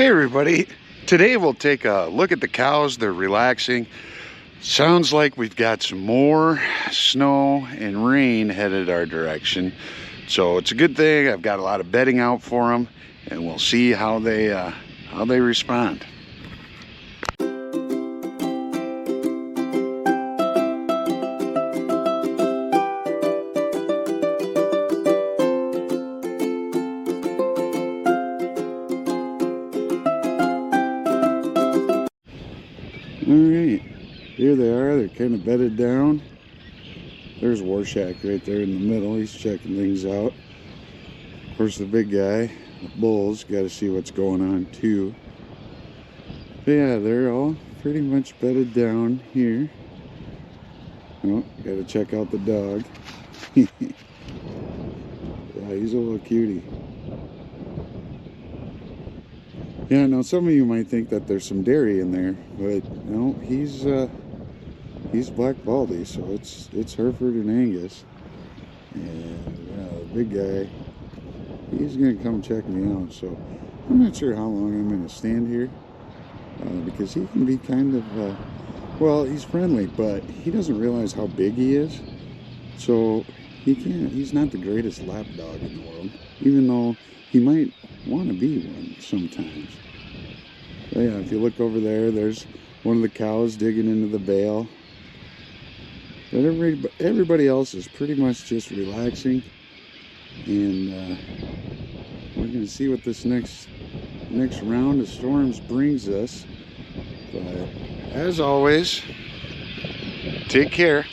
Hey everybody, today we'll take a look at the cows. They're relaxing. Sounds like we've got some more snow and rain headed our direction. So it's a good thing. I've got a lot of bedding out for them, and we'll see how they respond. Alright, here they are. They're kind of bedded down. There's Warshak right there in the middle. He's checking things out. Of course, the big guy, the bulls, got to see what's going on too. But yeah, they're all pretty much bedded down here. Oh, got to check out the dog. Yeah, he's a little cutie. Yeah, now some of you might think that there's some dairy in there, but no, he's Black Baldy, so it's Hereford and Angus. And the big guy, he's gonna come check me out. So I'm not sure how long I'm gonna stand here, because he can be kind of well, he's friendly, but he doesn't realize how big he is. So he's not the greatest lap dog in the world, even though he might want to be one sometimes. But yeah, if you look over there, there's one of the cows digging into the bale. But everybody else is pretty much just relaxing, and we're going to see what this next round of storms brings us. But as always, take care.